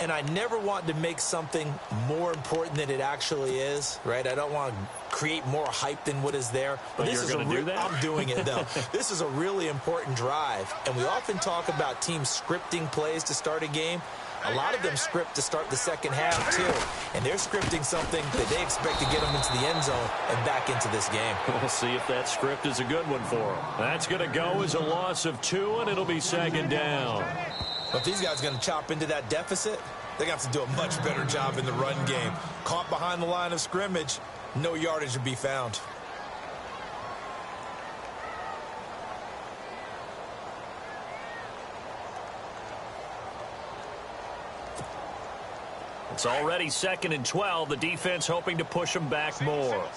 And I never want to make something more important than it actually is, right? I don't want to create more hype than what is there. But this is going to do that? I'm doing it, though. This is a really important drive. And we often talk about teams scripting plays to start a game. A lot of them script to start the second half, too. And they're scripting something that they expect to get them into the end zone and back into this game. We'll see if that script is a good one for them. That's going to go as a loss of 2, and it'll be second down. But if these guys are going to chop into that deficit, they're going to have to do a much better job in the run game. Caught behind the line of scrimmage, no yardage to be found. It's already 2nd and 12. The defense hoping to push them back more.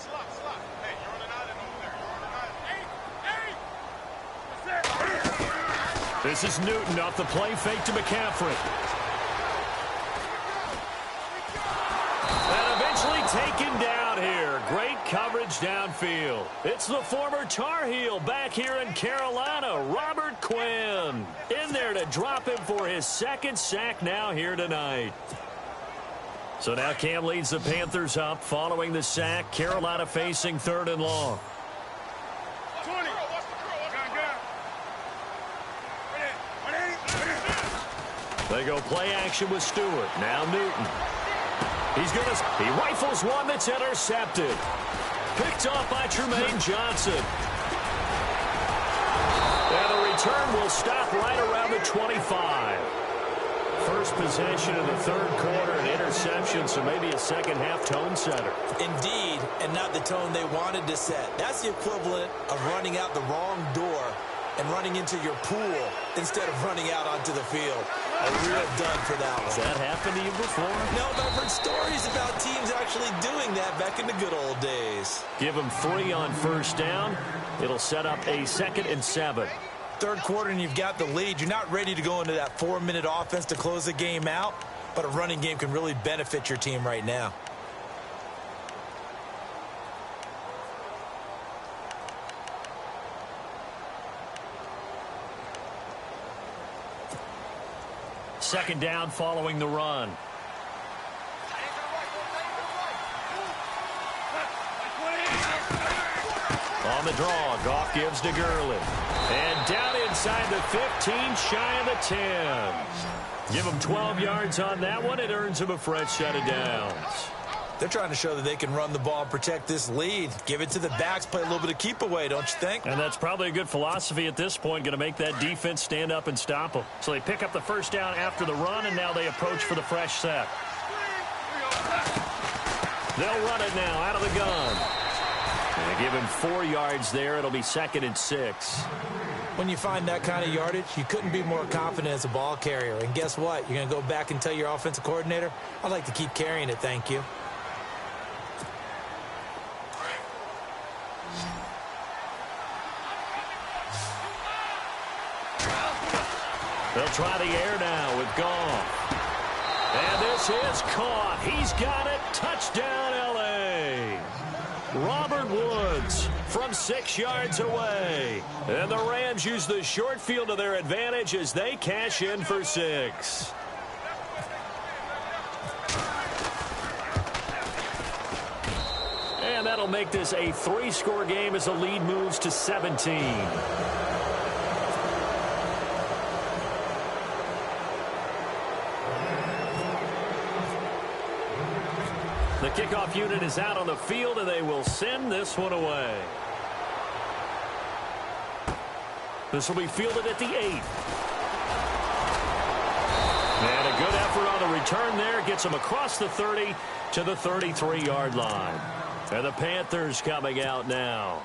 This is Newton off the play fake to McCaffrey. And eventually taken down here. Great coverage downfield. It's the former Tar Heel back here in Carolina, Robert Quinn. In there to drop him for his 2nd sack now here tonight. So now Cam leads the Panthers up following the sack. Carolina facing 3rd and long. They go play action with Stewart. Now Newton. He rifles one that's intercepted. Picked off by Tremaine Johnson. And the return will stop right around the 25. First possession of the 3rd quarter, an interception, so maybe a second-half tone setter. Indeed, and not the tone they wanted to set. That's the equivalent of running out the wrong door and running into your pool instead of running out onto the field. A real dud for that one. Has that happened to you before? No, but I've heard stories about teams actually doing that back in the good old days. Give them 3 on 1st down. It'll set up a 2nd and 7. 3rd quarter and you've got the lead. You're not ready to go into that 4-minute offense to close the game out, but a running game can really benefit your team right now. Second down following the run. On the draw, Goff gives to Gurley. And down inside the 15, shy of the 10. Give him 12 yards on that one. It earns him a fresh set of downs. They're trying to show that they can run the ball and protect this lead. Give it to the backs, play a little bit of keep away, don't you think? And that's probably a good philosophy at this point, going to make that defense stand up and stop them. So they pick up the 1st down after the run, and now they approach for the fresh set. They'll run it now out of the gun. And they give him 4 yards there. It'll be 2nd and 6. When you find that kind of yardage, you couldn't be more confident as a ball carrier. And guess what? You're going to go back and tell your offensive coordinator, I'd like to keep carrying it, thank you. They'll try the air now with Goff. And this is caught. He's got it. Touchdown, L.A. Robert Woods from 6 yards away. And the Rams use the short field to their advantage as they cash in for 6. And that'll make this a 3-score game as the lead moves to 17. The kickoff unit is out on the field, and they will send this one away. This will be fielded at the 8. And a good effort on the return there. Gets them across the 30 to the 33-yard line. And the Panthers coming out now.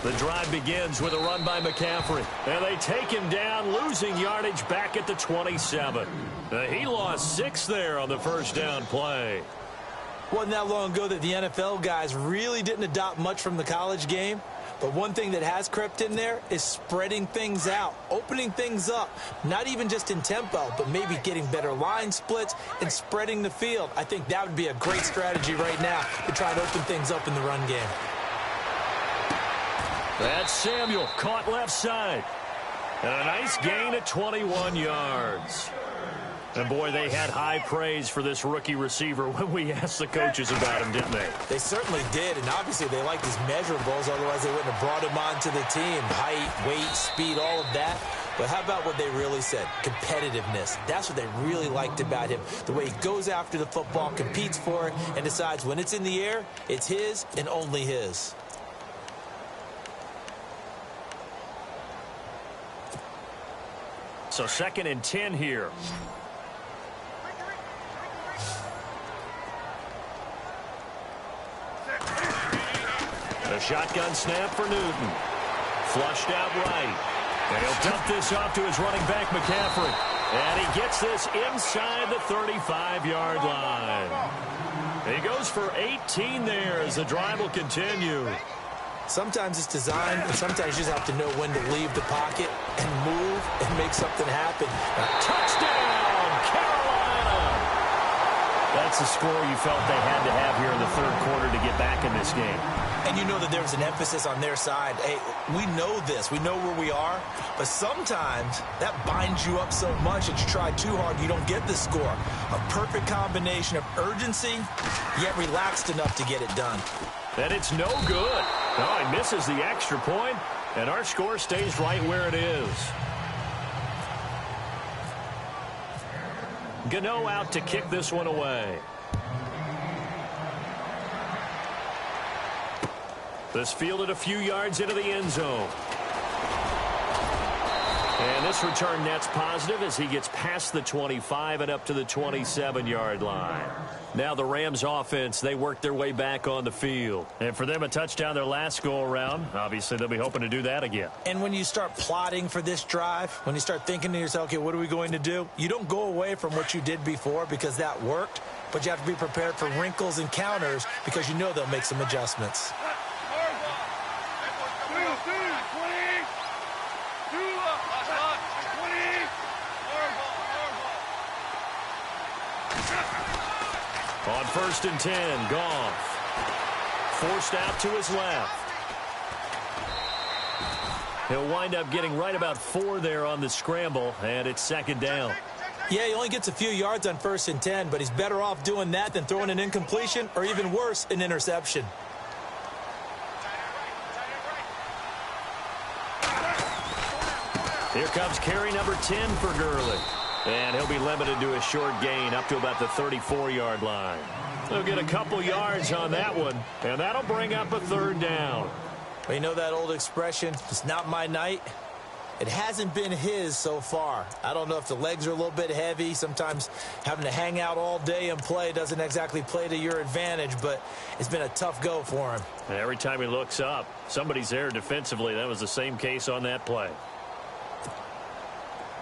The drive begins with a run by McCaffrey. And they take him down, losing yardage back at the 27. He lost 6 there on the 1st down play. Wasn't that long ago that the NFL guys really didn't adopt much from the college game. But one thing that has crept in there is spreading things out, opening things up, not even just in tempo, but maybe getting better line splits and spreading the field. I think that would be a great strategy right now to try to open things up in the run game. That's Samuel, caught left side. And a nice gain of 21 yards. And, boy, they had high praise for this rookie receiver when we asked the coaches about him, didn't they? They certainly did, and obviously they like his measurables, otherwise they wouldn't have brought him onto the team. Height, weight, speed, all of that. But how about what they really said? Competitiveness. That's what they really liked about him. The way he goes after the football, competes for it, and decides when it's in the air, it's his and only his. So 2nd and 10 here. A shotgun snap for Newton. Flushed out right. And he'll dump this off to his running back, McCaffrey. And he gets this inside the 35-yard line. He goes for 18 there as the drive will continue. Sometimes it's designed, and sometimes you just have to know when to leave the pocket and move and make something happen. Touchdown, Carolina! That's the score you felt they had to have here in the 3rd quarter to get back in this game. And you know that there was an emphasis on their side. Hey, we know this. We know where we are. But sometimes that binds you up so much that you try too hard, you don't get the score. A perfect combination of urgency, yet relaxed enough to get it done. And it's no good. No, he misses the extra point, and our score stays right where it is. Gano out to kick this one away. This fielded a few yards into the end zone. And this return net's positive as he gets past the 25 and up to the 27-yard line. Now the Rams offense, they work their way back on the field. And for them, a touchdown their last go-around. Obviously, they'll be hoping to do that again. And when you start plotting for this drive, when you start thinking to yourself, okay, what are we going to do? You don't go away from what you did before because that worked, but you have to be prepared for wrinkles and counters because you know they'll make some adjustments. On 1st and 10, Goff. Forced out to his left. He'll wind up getting right about 4 there on the scramble, and it's 2nd down. Yeah, he only gets a few yards on 1st and 10, but he's better off doing that than throwing an incompletion or even worse, an interception. Here comes carry number 10 for Gurley. And he'll be limited to a short gain up to about the 34-yard line. He'll get a couple yards on that one, and that'll bring up a 3rd down. Well, you know that old expression, it's not my night? It hasn't been his so far. I don't know if the legs are a little bit heavy. Sometimes having to hang out all day and play doesn't exactly play to your advantage, but it's been a tough go for him. And every time he looks up, somebody's there defensively. That was the same case on that play.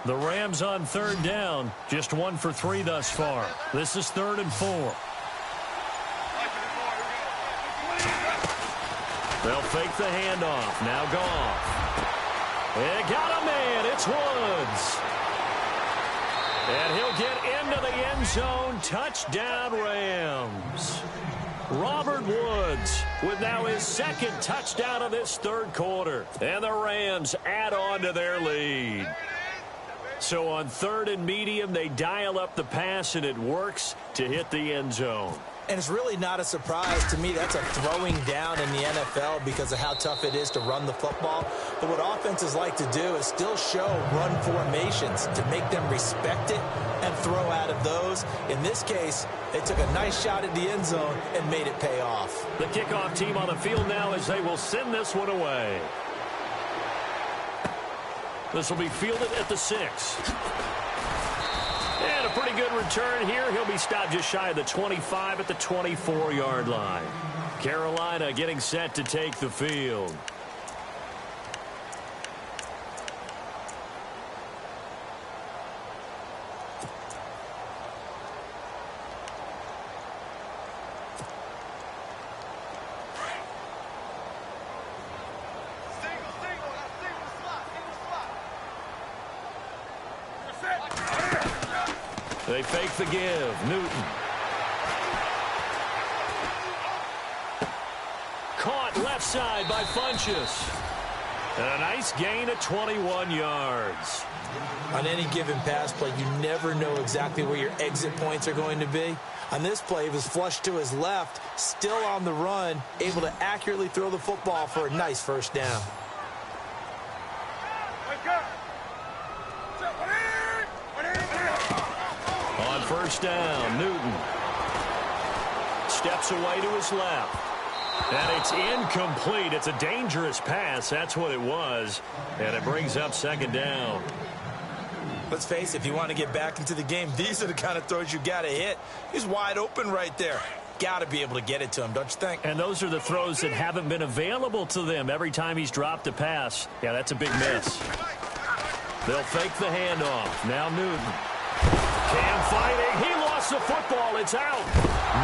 The Rams on 3rd down, just 1 for 3 thus far. This is 3rd and 4. They'll fake the handoff. Now Goff. They got a man. It's Woods. And he'll get into the end zone. Touchdown, Rams. Robert Woods with now his 2nd touchdown of this 3rd quarter. And the Rams add on to their lead. So on 3rd and medium, they dial up the pass, and it works to hit the end zone. And it's really not a surprise to me. That's a throwing down in the NFL because of how tough it is to run the football. But what offenses like to do is still show run formations to make them respect it and throw out of those. In this case, they took a nice shot at the end zone and made it pay off. The kickoff team on the field now as they will send this one away. This will be fielded at the 6. And a pretty good return here. He'll be stopped just shy of the 25 at the 24-yard line. Carolina getting set to take the field. They fake the give. Newton. Caught left side by Funchess. And a nice gain of 21 yards. On any given pass play, you never know exactly where your exit points are going to be. On this play, he was flushed to his left, still on the run, able to accurately throw the football for a nice first down. On first down, Newton steps away to his left. And it's incomplete. It's a dangerous pass. That's what it was. And it brings up second down. Let's face it, if you want to get back into the game, these are the kind of throws you got to hit. He's wide open right there. Got to be able to get it to him, don't you think? And those are the throws that haven't been available to them every time he's dropped a pass. Yeah, that's a big miss. They'll fake the handoff. Now Newton. Cam fighting. He lost the football. It's out.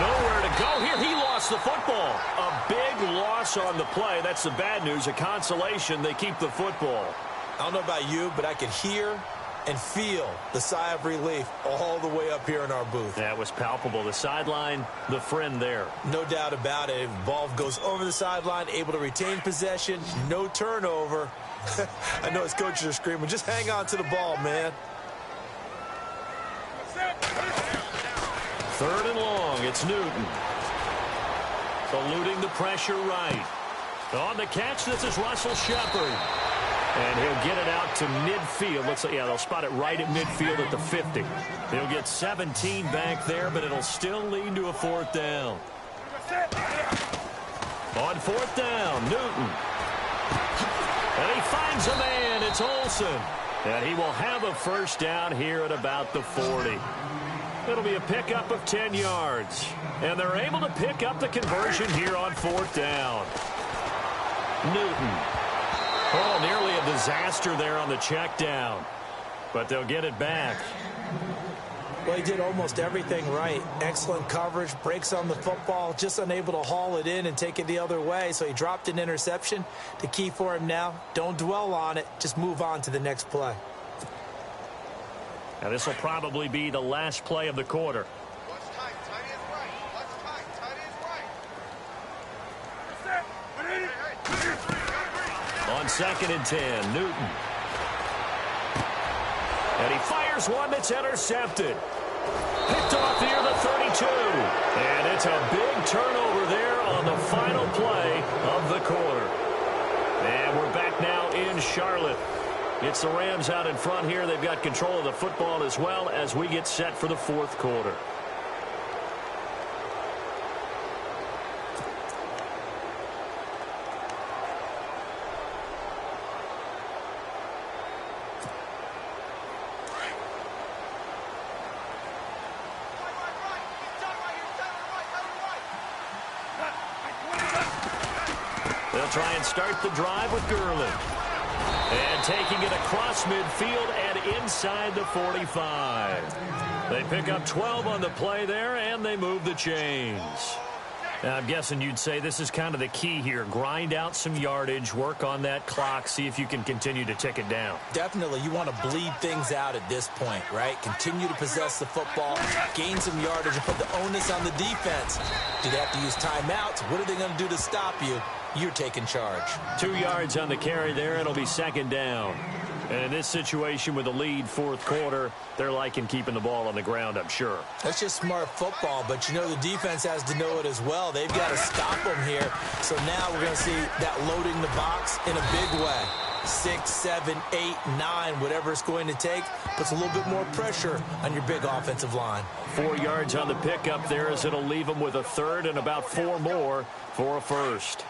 Nowhere to go here. He lost the football. A big loss on the play. That's the bad news. A consolation. They keep the football. I don't know about you, but I could hear and feel the sigh of relief all the way up here in our booth. That was palpable. The sideline, the friend there. No doubt about it. Ball goes over the sideline, able to retain possession, no turnover. I know his coaches are screaming, just hang on to the ball, man. Third and long, it's Newton. Eluding the pressure right. On the catch, this is Russell Shepard. And he'll get it out to midfield. Looks like, yeah, they'll spot it right at midfield at the 50. He'll get 17 back there, but it'll still lead to a fourth down. On fourth down, Newton. And he finds a man. It's Olsen. And he will have a first down here at about the 40. It'll be a pickup of 10 yards. And they're able to pick up the conversion here on fourth down. Newton. Oh, nearly a disaster there on the check down. But they'll get it back. Well, he did almost everything right. Excellent coverage, breaks on the football, just unable to haul it in and take it the other way. So he dropped an interception. The key for him now, don't dwell on it. Just move on to the next play. Now, this will probably be the last play of the quarter. On 2nd and 10, Newton. And he fires one that's intercepted. Picked off near the 32. And it's a big turnover there on the final play of the quarter. And we're back now in Charlotte. It's the Rams out in front here. They've got control of the football as well as we get set for the fourth quarter. They'll try and start the drive with Gurley. And taking it across midfield and inside the 45. They pick up 12 on the play there, and they move the chains. Now, I'm guessing you'd say this is kind of the key here. Grind out some yardage, work on that clock, see if you can continue to tick it down. Definitely, you want to bleed things out at this point, right? Continue to possess the football, gain some yardage, and put the onus on the defense. Do they have to use timeouts? What are they going to do to stop you? You're taking charge. 2 yards on the carry there. It'll be second down. And in this situation with the lead fourth quarter, they're liking keeping the ball on the ground, I'm sure. That's just smart football, but you know the defense has to know it as well. They've got to stop them here. So now we're going to see that loading the box in a big way. 6, 7, 8, 9, whatever it's going to take, puts a little bit more pressure on your big offensive line. 4 yards on the pickup there as it'll leave them with a third and about 4 more for a first.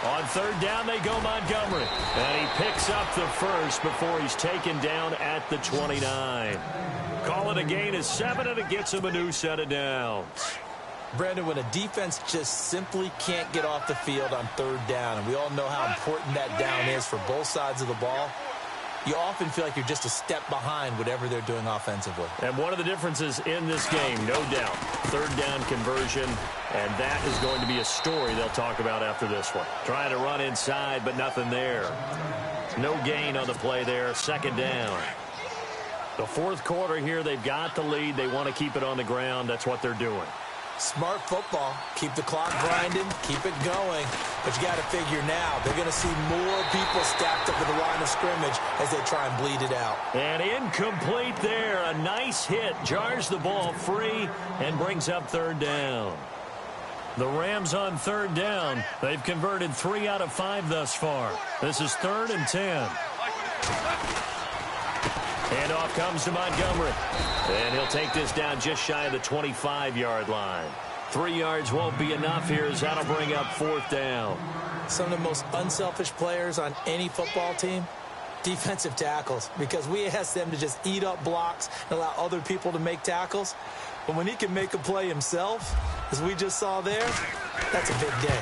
On third down, they go Montgomery. And he picks up the first before he's taken down at the 29. Call it a gain of 7, and it gets him a new set of downs. Brandon, when a defense just simply can't get off the field on third down, and we all know how important that down is for both sides of the ball, you often feel like you're just a step behind whatever they're doing offensively. And one of the differences in this game, no doubt, third down conversion, and that is going to be a story they'll talk about after this one. Trying to run inside, but nothing there. No gain on the play there, second down. The fourth quarter here, they've got the lead. They want to keep it on the ground. That's what they're doing. Smart football. Keep the clock grinding. Keep it going. But you got to figure now, they're going to see more people stacked up at the line of scrimmage as they try and bleed it out. And incomplete there. A nice hit. Jars the ball free and brings up third down. The Rams on third down. They've converted 3 out of 5 thus far. This is 3rd and 10. Handoff comes to Montgomery. And he'll take this down just shy of the 25-yard line. 3 yards won't be enough here as that'll bring up 4th down. Some of the most unselfish players on any football team, defensive tackles, because we ask them to just eat up blocks and allow other people to make tackles. But when he can make a play himself, as we just saw there, that's a big day.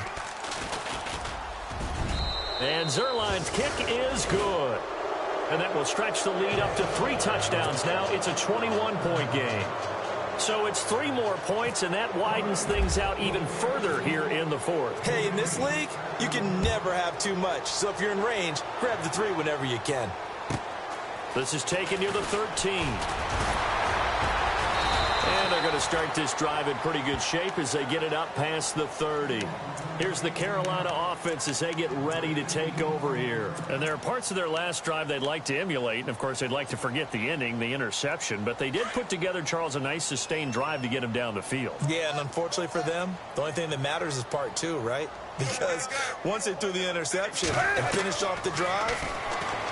And Zerline's kick is good. And that will stretch the lead up to 3 touchdowns now. It's a 21-point game. So it's 3 more points, and that widens things out even further here in the 4th. Hey, in this league, you can never have too much. So if you're in range, grab the 3 whenever you can. This is taken near the 13. And they're going to start this drive in pretty good shape as they get it up past the 30. Here's the Carolina offense as they get ready to take over here. And there are parts of their last drive they'd like to emulate. And, of course, they'd like to forget the ending, the interception. But they did put together, Charles, a nice sustained drive to get them down the field. Yeah, and unfortunately for them, the only thing that matters is part 2, right? Because once they threw the interception and finished off the drive,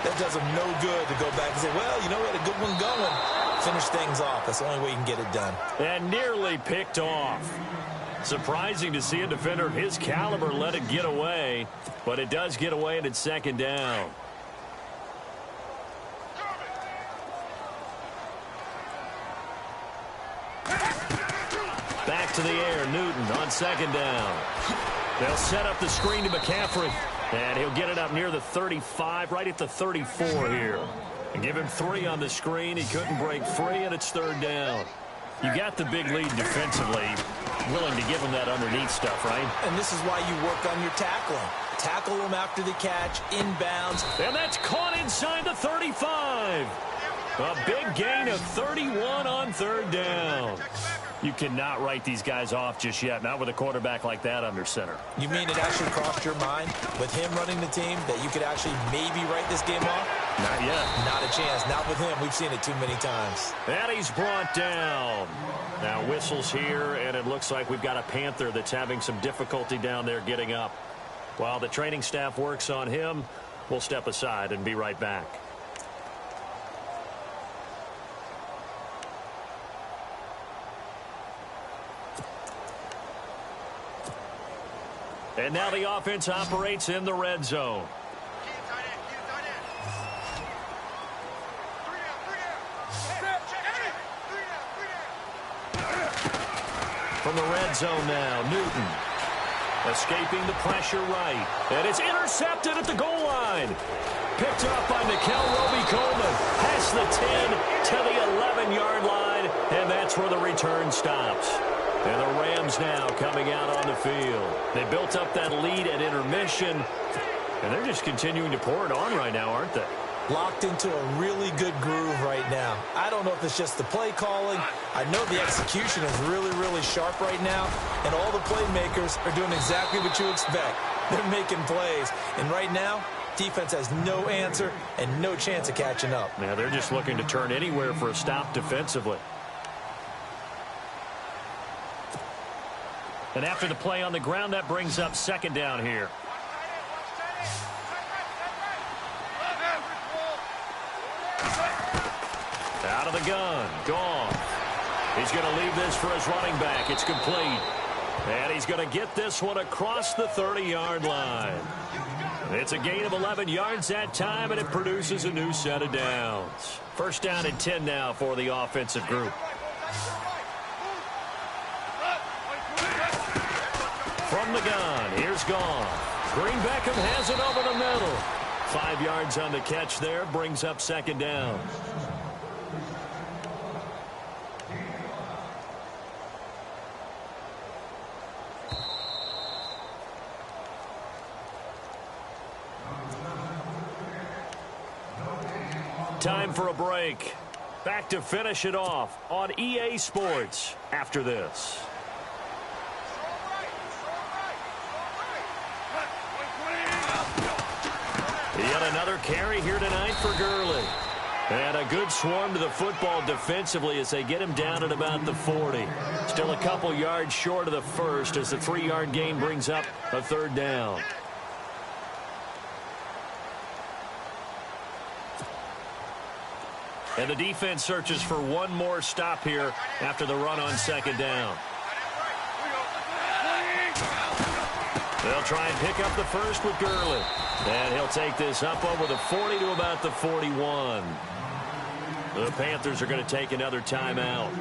that does them no good to go back and say, well, you know, we had a good one going. Finish things off. That's the only way you can get it done. And nearly picked off. Surprising to see a defender of his caliber let it get away, but it does get away and it's second down. Back to the air, Newton on second down. They'll set up the screen to McCaffrey, and he'll get it up near the 35, right at the 34 here. And give him 3 on the screen. He couldn't break free, and it's third down. You got the big lead defensively, willing to give him that underneath stuff, right? And this is why you work on your tackling. Tackle him after the catch, inbounds. And that's caught inside the 35. A big gain of 31 on third down. You cannot write these guys off just yet, not with a quarterback like that under center. You mean it actually crossed your mind with him running the team that you could actually maybe write this game off? Not yet. Not a chance. Not with him. We've seen it too many times. And he's brought down. Now whistles here, and it looks like we've got a Panther that's having some difficulty down there getting up. While the training staff works on him, we'll step aside and be right back. And now the offense operates in the red zone. From the red zone now, Newton. Escaping the pressure right. And it's intercepted at the goal line. Picked up by Nickel Roby-Coleman. Past the 10 to the 11-yard line. And that's where the return stops. And the Rams now coming out on the field. They built up that lead at intermission. And they're just continuing to pour it on right now, aren't they? Locked into a really good groove right now. I don't know if it's just the play calling. I know the execution is really, really sharp right now. And all the playmakers are doing exactly what you expect. They're making plays. And right now, defense has no answer and no chance of catching up. Now they're just looking to turn anywhere for a stop defensively. And after the play on the ground, that brings up second down here. Out of the gun, gone. He's going to leave this for his running back. It's complete. And he's going to get this one across the 30-yard line. It's a gain of 11 yards that time, and it produces a new set of downs. First down and 10 now for the offensive group. From the gun, here's Goff. Green Beckham has it over the middle. 5 yards on the catch there, brings up second down. Time for a break. Back to finish it off on EA Sports after this. Yet another carry here tonight for Gurley. And a good swarm to the football defensively as they get him down at about the 40. Still a couple yards short of the first as the 3-yard gain brings up a third down. And the defense searches for one more stop here after the run on second down. They'll try and pick up the first with Gurley. And he'll take this up over the 40 to about the 41. The Panthers are going to take another timeout.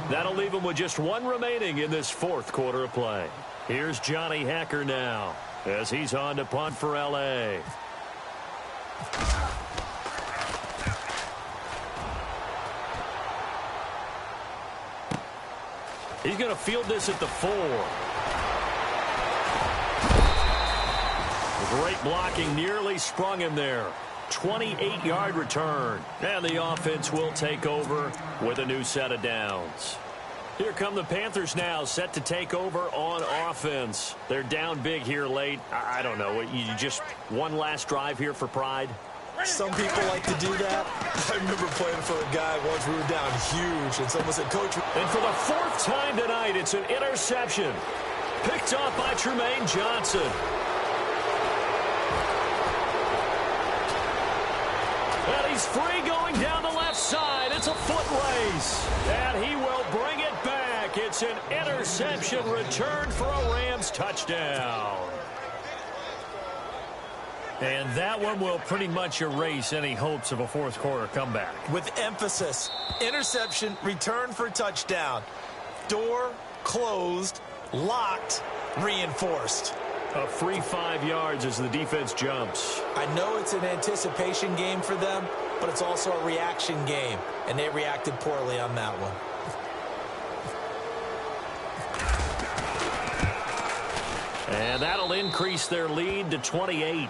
That'll leave them with just one remaining in this fourth quarter of play. Here's Johnny Hacker now as he's on to punt for L.A. He's going to field this at the 4. Great blocking nearly sprung him there. 28-yard return. And the offense will take over with a new set of downs. Here come the Panthers now, set to take over on offense. They're down big here late. I don't know. You just one last drive here for pride? Some people like to do that. I remember playing for a guy once. We were down huge, and someone said, Coach. And for the 4th time tonight, it's an interception. Picked off by Tremaine Johnson. And he's free going down the left side. It's a foot race. And he will bring it back. It's an interception returned for a Rams touchdown. And that one will pretty much erase any hopes of a fourth quarter comeback. With emphasis, interception, return for touchdown. Door closed, locked, reinforced. A free 5 yards as the defense jumps. I know it's an anticipation game for them, but it's also a reaction game, and they reacted poorly on that one. And that'll increase their lead to 28.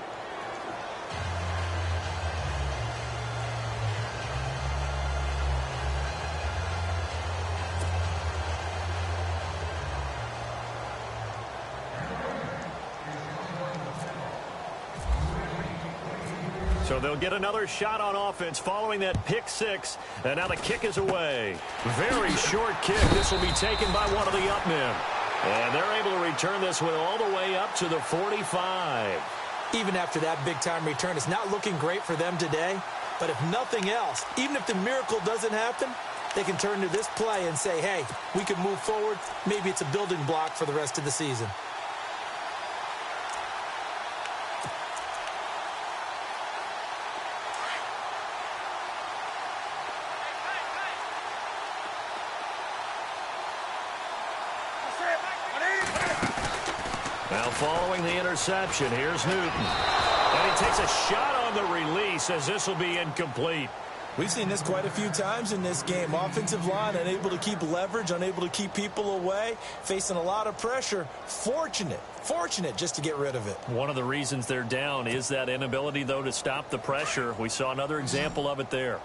So they'll get another shot on offense following that pick 6. And now the kick is away. Very short kick. This will be taken by one of the up men. And they're able to return this one all the way up to the 45. Even after that big-time return, it's not looking great for them today. But if nothing else, even if the miracle doesn't happen, they can turn to this play and say, hey, we can move forward. Maybe it's a building block for the rest of the season. Now following the interception, here's Newton. And he takes a shot on the release as this will be incomplete. We've seen this quite a few times in this game. Offensive line unable to keep leverage, unable to keep people away, facing a lot of pressure. Fortunate just to get rid of it. One of the reasons they're down is that inability, though, to stop the pressure. We saw another example of it there.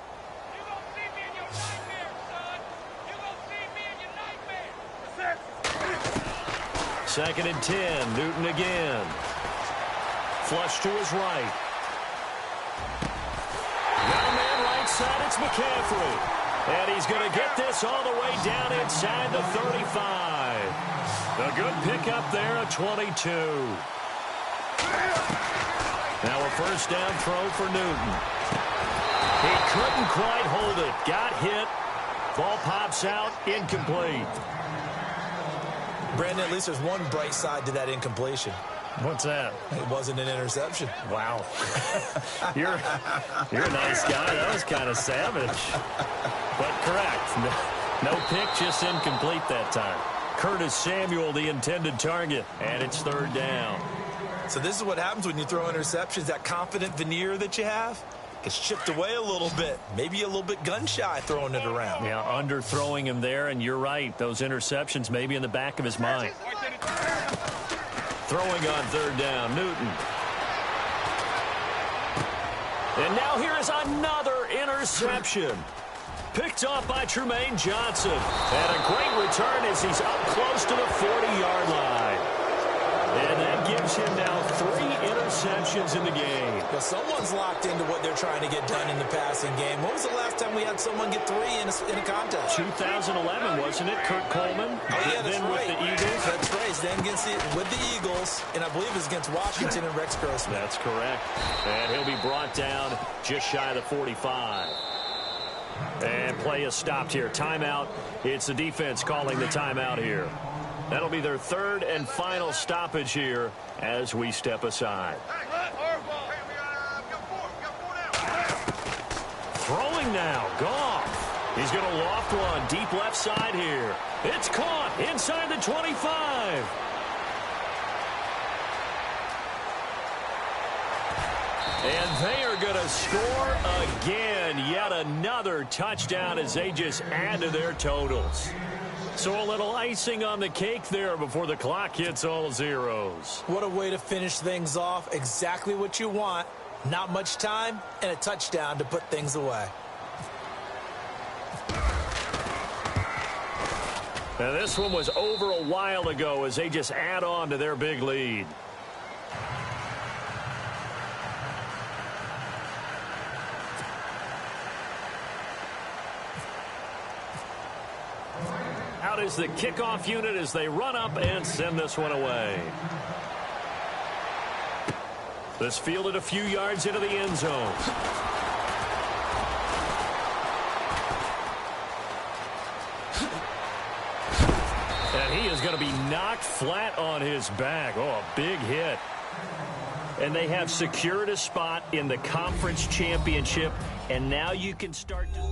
Second and 10. Newton again. Flush to his right. Got a man right side. It's McCaffrey. And he's going to get this all the way down inside the 35. A good pickup there at 22. Now a first down throw for Newton. He couldn't quite hold it. Got hit. Ball pops out. Incomplete. Brandon, at least there's one bright side to that incompletion. What's that? It wasn't an interception. Wow. You're a nice guy. That was kind of savage. But correct. No pick, just incomplete that time. Curtis Samuel, the intended target, and it's third down. So this is what happens when you throw interceptions. That confident veneer that you have gets chipped away a little bit. Maybe a little bit gun-shy throwing it around. Yeah, under-throwing him there, and you're right. Those interceptions may be in the back of his mind. Throwing on third down, Newton. And now here is another interception. Picked off by Trumaine Johnson. And a great return as he's up close to the 40-yard line. And that gives him now 3 interceptions in the game. Well, someone's locked into what they're trying to get done in the passing game. When was the last time we had someone get 3 in a contest? 2011, wasn't it? Kurt Coleman. Oh, yeah, that's then right. with the Eagles. That's right. Then with the Eagles, and I believe it was against Washington and Rex Grossman. That's correct. And he'll be brought down just shy of the 45. And play is stopped here. Timeout. It's the defense calling the timeout here. That'll be their 3rd and final stoppage here as we step aside. Throwing now. Goff. He's going to loft one deep left side here. It's caught inside the 25. And they are going to score again. Yet another touchdown as they just add to their totals. So a little icing on the cake there before the clock hits all zeros. What a way to finish things off. Exactly what you want. Not much time and a touchdown to put things away. Now this one was over a while ago as they just add on to their big lead. Out is the kickoff unit as they run up and send this one away. This fielded a few yards into the end zone. And he is going to be knocked flat on his back. Oh, a big hit. And they have secured a spot in the conference championship. And now you can start to...